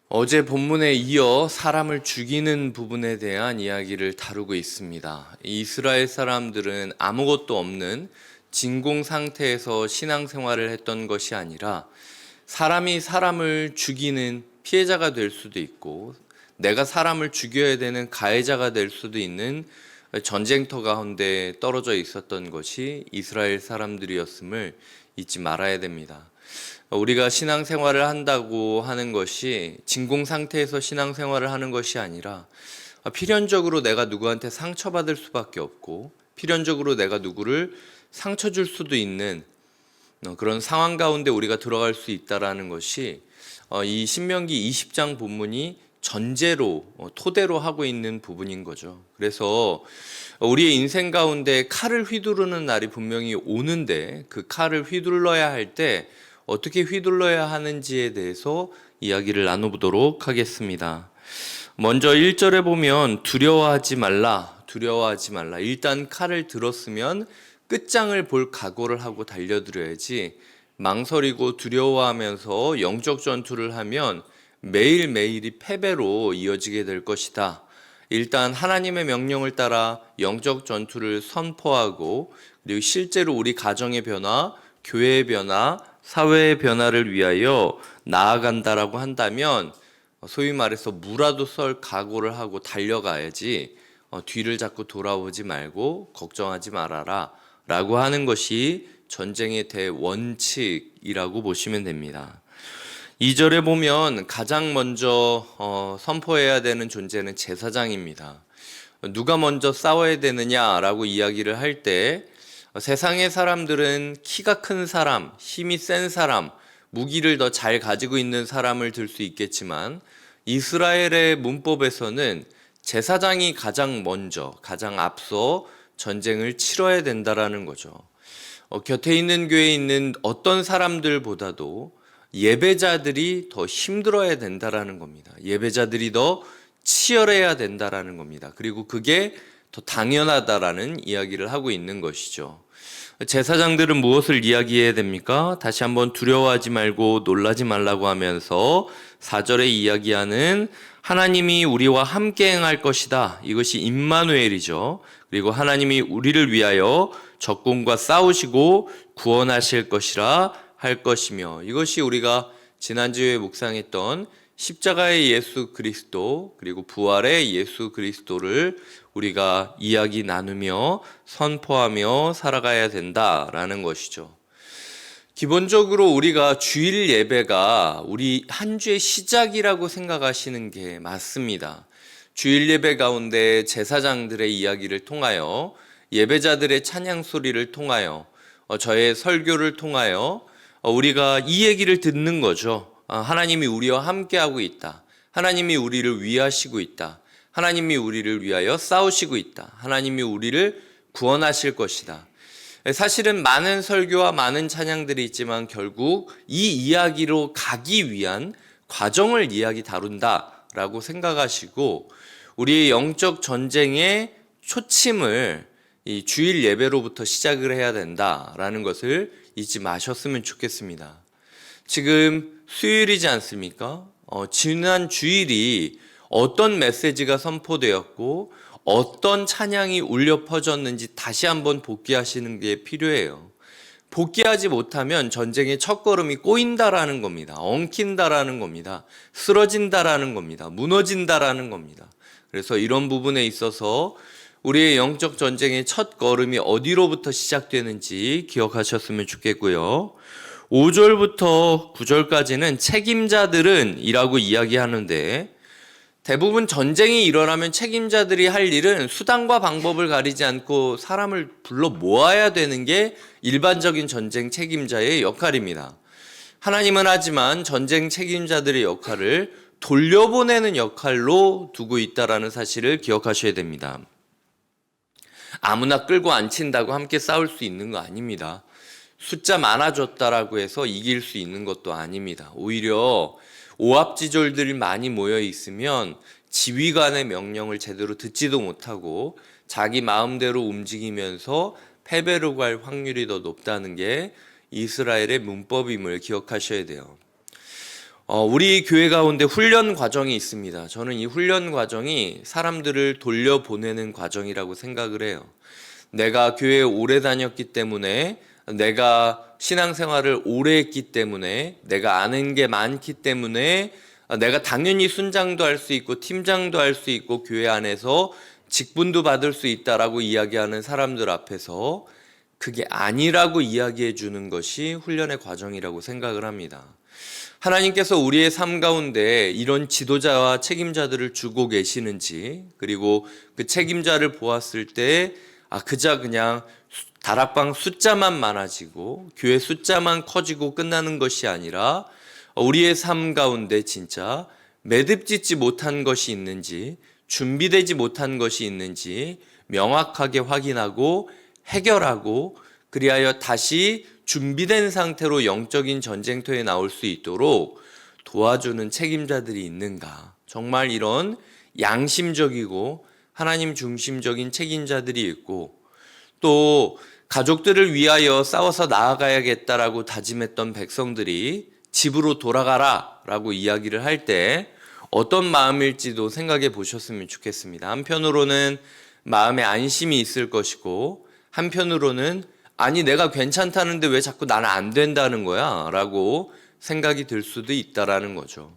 어제 본문에 이어 사람을 죽이는 부분에 대한 이야기를 다루고 있습니다. 이스라엘 사람들은 아무것도 없는 진공 상태에서 신앙생활을 했던 것이 아니라 사람이 사람을 죽이는 피해자가 될 수도 있고 내가 사람을 죽여야 되는 가해자가 될 수도 있는 전쟁터 가운데 떨어져 있었던 것이 이스라엘 사람들이었음을 잊지 말아야 됩니다. 우리가 신앙생활을 한다고 하는 것이 진공 상태에서 신앙생활을 하는 것이 아니라 필연적으로 내가 누구한테 상처받을 수밖에 없고 필연적으로 내가 누구를 상처 줄 수도 있는 그런 상황 가운데 우리가 들어갈 수 있다라는 것이 이 신명기 20장 본문이 전제로 토대로 하고 있는 부분인 거죠. 그래서 우리의 인생 가운데 칼을 휘두르는 날이 분명히 오는데 그 칼을 휘둘러야 할 때 어떻게 휘둘러야 하는지에 대해서 이야기를 나눠보도록 하겠습니다. 먼저 1절에 보면 두려워하지 말라. 일단 칼을 들었으면 끝장을 볼 각오를 하고 달려들어야지 망설이고 두려워하면서 영적 전투를 하면 매일매일이 패배로 이어지게 될 것이다. 일단 하나님의 명령을 따라 영적 전투를 선포하고 그리고 실제로 우리 가정의 변화, 교회의 변화, 사회의 변화를 위하여 나아간다라고 한다면 소위 말해서 무라도 썰 각오를 하고 달려가야지 뒤를 자꾸 돌아오지 말고 걱정하지 말아라 라고 하는 것이 전쟁의 대원칙이라고 보시면 됩니다. 2절에 보면 가장 먼저 선포해야 되는 존재는 제사장입니다. 누가 먼저 싸워야 되느냐라고 이야기를 할 때 세상의 사람들은 키가 큰 사람, 힘이 센 사람, 무기를 더 잘 가지고 있는 사람을 들 수 있겠지만 이스라엘의 문법에서는 제사장이 가장 먼저, 가장 앞서 전쟁을 치러야 된다라는 거죠. 곁에 있는 교회에 있는 어떤 사람들보다도 예배자들이 더 힘들어야 된다라는 겁니다. 예배자들이 더 치열해야 된다라는 겁니다. 그리고 그게 더 당연하다라는 이야기를 하고 있는 것이죠. 제사장들은 무엇을 이야기해야 됩니까? 다시 한번 두려워하지 말고 놀라지 말라고 하면서 4절에 이야기하는 하나님이 우리와 함께 행할 것이다. 이것이 임마누엘이죠. 그리고 하나님이 우리를 위하여 적군과 싸우시고 구원하실 것이라 할 것이며, 이것이 우리가 지난주에 묵상했던 십자가의 예수 그리스도 그리고 부활의 예수 그리스도를 우리가 이야기 나누며 선포하며 살아가야 된다라는 것이죠. 기본적으로 우리가 주일 예배가 우리 한 주의 시작이라고 생각하시는 게 맞습니다. 주일 예배 가운데 제사장들의 이야기를 통하여 예배자들의 찬양 소리를 통하여 저의 설교를 통하여 우리가 이 얘기를 듣는 거죠. 하나님이 우리와 함께하고 있다. 하나님이 우리를 위하시고 있다. 하나님이 우리를 위하여 싸우시고 있다. 하나님이 우리를 구원하실 것이다. 사실은 많은 설교와 많은 찬양들이 있지만 결국 이 이야기로 가기 위한 과정을 이야기 다룬다라고 생각하시고 우리의 영적 전쟁의 초침을 이 주일 예배로부터 시작을 해야 된다라는 것을 잊지 마셨으면 좋겠습니다. 지금 수요일이지 않습니까? 지난 주일이 어떤 메시지가 선포되었고 어떤 찬양이 울려 퍼졌는지 다시 한번 복귀하시는 게 필요해요. 복귀하지 못하면 전쟁의 첫걸음이 꼬인다라는 겁니다. 엉킨다라는 겁니다. 쓰러진다라는 겁니다. 무너진다라는 겁니다. 그래서 이런 부분에 있어서 우리의 영적 전쟁의 첫 걸음이 어디로부터 시작되는지 기억하셨으면 좋겠고요. 5절부터 9절까지는 책임자들은 이라고 이야기하는데 대부분 전쟁이 일어나면 책임자들이 할 일은 수단과 방법을 가리지 않고 사람을 불러 모아야 되는 게 일반적인 전쟁 책임자의 역할입니다. 하나님은 하지만 전쟁 책임자들의 역할을 돌려보내는 역할로 두고 있다는 사실을 기억하셔야 됩니다. 아무나 끌고 앉힌다고 함께 싸울 수 있는 거 아닙니다. 숫자 많아졌다라고 해서 이길 수 있는 것도 아닙니다. 오히려 오합지졸들이 많이 모여 있으면 지휘관의 명령을 제대로 듣지도 못하고 자기 마음대로 움직이면서 패배로 갈 확률이 더 높다는 게 이스라엘의 문법임을 기억하셔야 돼요. 우리 교회 가운데 훈련 과정이 있습니다. 저는 이 훈련 과정이 사람들을 돌려보내는 과정이라고 생각을 해요. 내가 교회에 오래 다녔기 때문에, 내가 신앙생활을 오래 했기 때문에, 내가 아는 게 많기 때문에, 내가 당연히 순장도 할 수 있고 팀장도 할 수 있고 교회 안에서 직분도 받을 수 있다라고 이야기하는 사람들 앞에서 그게 아니라고 이야기해 주는 것이 훈련의 과정이라고 생각을 합니다. 하나님께서 우리의 삶 가운데 이런 지도자와 책임자들을 주고 계시는지, 그리고 그 책임자를 보았을 때 그냥 다락방 숫자만 많아지고 교회 숫자만 커지고 끝나는 것이 아니라 우리의 삶 가운데 진짜 매듭짓지 못한 것이 있는지, 준비되지 못한 것이 있는지 명확하게 확인하고 해결하고, 그리하여 다시 준비된 상태로 영적인 전쟁터에 나올 수 있도록 도와주는 책임자들이 있는가. 정말 이런 양심적이고 하나님 중심적인 책임자들이 있고, 또 가족들을 위하여 싸워서 나아가야겠다라고 다짐했던 백성들이 집으로 돌아가라 라고 이야기를 할 때 어떤 마음일지도 생각해 보셨으면 좋겠습니다. 한편으로는 마음에 안심이 있을 것이고, 한편으로는 아니 내가 괜찮다는데 왜 자꾸 나는 안 된다는 거야 라고 생각이 들 수도 있다라는 거죠.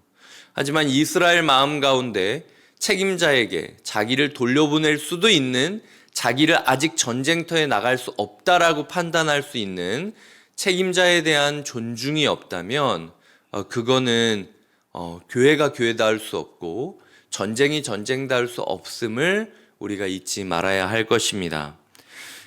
하지만 이스라엘 마음 가운데 책임자에게 자기를 돌려보낼 수도 있는, 자기를 아직 전쟁터에 나갈 수 없다라고 판단할 수 있는 책임자에 대한 존중이 없다면 그거는 교회가 교회다울 수 없고 전쟁이 전쟁다울 수 없음을 우리가 잊지 말아야 할 것입니다.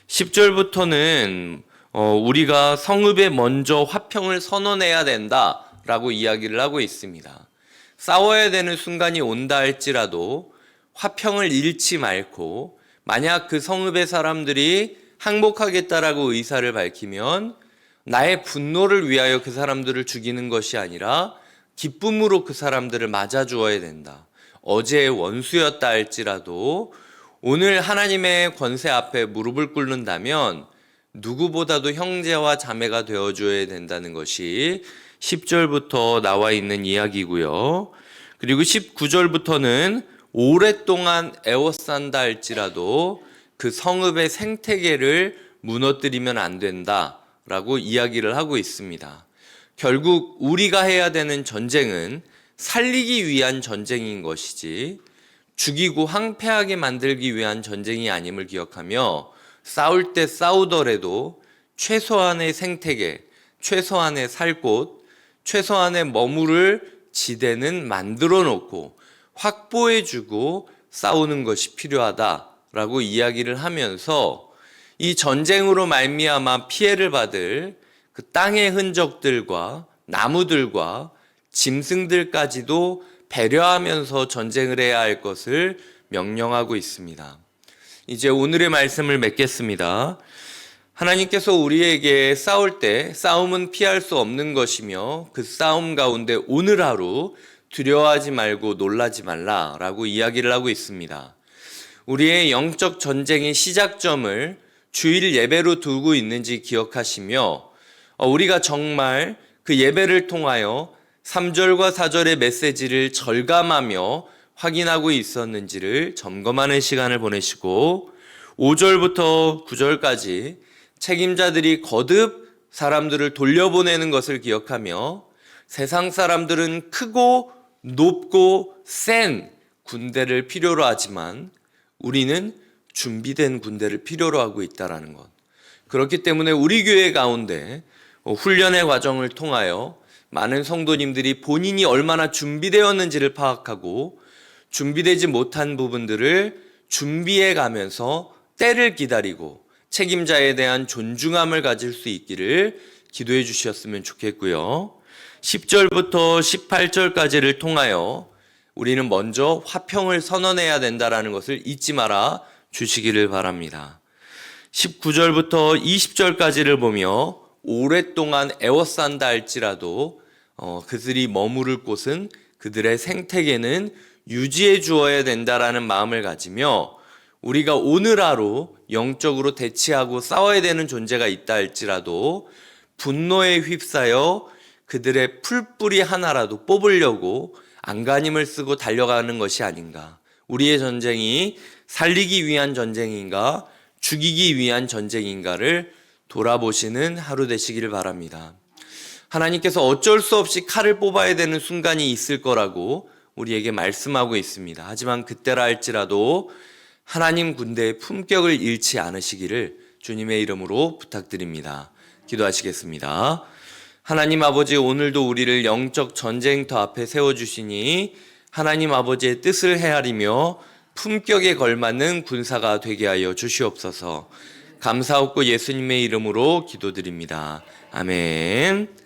10절부터는 우리가 성읍에 먼저 화평을 선언해야 된다라고 이야기를 하고 있습니다. 싸워야 되는 순간이 온다 할지라도 화평을 잃지 말고, 만약 그 성읍의 사람들이 항복하겠다라고 의사를 밝히면 나의 분노를 위하여 그 사람들을 죽이는 것이 아니라 기쁨으로 그 사람들을 맞아주어야 된다. 어제의 원수였다 할지라도 오늘 하나님의 권세 앞에 무릎을 꿇는다면 누구보다도 형제와 자매가 되어줘야 된다는 것이 10절부터 나와 있는 이야기고요. 그리고 19절부터는 오랫동안 애워싼다 할지라도 그 성읍의 생태계를 무너뜨리면 안 된다라고 이야기를 하고 있습니다. 결국 우리가 해야 되는 전쟁은 살리기 위한 전쟁인 것이지 죽이고 황폐하게 만들기 위한 전쟁이 아님을 기억하며, 싸울 때 싸우더라도 최소한의 생태계, 최소한의 살 곳, 최소한의 머무를 지대는 만들어 놓고 확보해주고 싸우는 것이 필요하다라고 이야기를 하면서 이 전쟁으로 말미암아 피해를 받을 그 땅의 흔적들과 나무들과 짐승들까지도 배려하면서 전쟁을 해야 할 것을 명령하고 있습니다. 이제 오늘의 말씀을 맺겠습니다. 하나님께서 우리에게 싸울 때 싸움은 피할 수 없는 것이며 그 싸움 가운데 오늘 하루 두려워하지 말고 놀라지 말라라고 이야기를 하고 있습니다. 우리의 영적 전쟁의 시작점을 주일 예배로 두고 있는지 기억하시며, 우리가 정말 그 예배를 통하여 3절과 4절의 메시지를 절감하며 확인하고 있었는지를 점검하는 시간을 보내시고, 5절부터 9절까지 책임자들이 거듭 사람들을 돌려보내는 것을 기억하며, 세상 사람들은 크고 높고 센 군대를 필요로 하지만 우리는 준비된 군대를 필요로 하고 있다는 것. 그렇기 때문에 우리 교회 가운데 훈련의 과정을 통하여 많은 성도님들이 본인이 얼마나 준비되었는지를 파악하고 준비되지 못한 부분들을 준비해 가면서 때를 기다리고 책임자에 대한 존중함을 가질 수 있기를 기도해 주셨으면 좋겠고요. 10절부터 18절까지를 통하여 우리는 먼저 화평을 선언해야 된다는 것을 잊지 말아 주시기를 바랍니다. 19절부터 20절까지를 보며 오랫동안 애워싼다 할지라도 그들이 머무를 곳은, 그들의 생태계는 유지해 주어야 된다라는 마음을 가지며, 우리가 오늘 하루 영적으로 대치하고 싸워야 되는 존재가 있다 할지라도 분노에 휩싸여 그들의 풀뿌리 하나라도 뽑으려고 안간힘을 쓰고 달려가는 것이 아닌가. 우리의 전쟁이 살리기 위한 전쟁인가, 죽이기 위한 전쟁인가를 돌아보시는 하루 되시기를 바랍니다. 하나님께서 어쩔 수 없이 칼을 뽑아야 되는 순간이 있을 거라고 우리에게 말씀하고 있습니다. 하지만 그때라 할지라도 하나님 군대의 품격을 잃지 않으시기를 주님의 이름으로 부탁드립니다. 기도하시겠습니다. 하나님 아버지, 오늘도 우리를 영적 전쟁터 앞에 세워주시니 하나님 아버지의 뜻을 헤아리며 품격에 걸맞는 군사가 되게 하여 주시옵소서. 감사하고 예수님의 이름으로 기도드립니다. 아멘.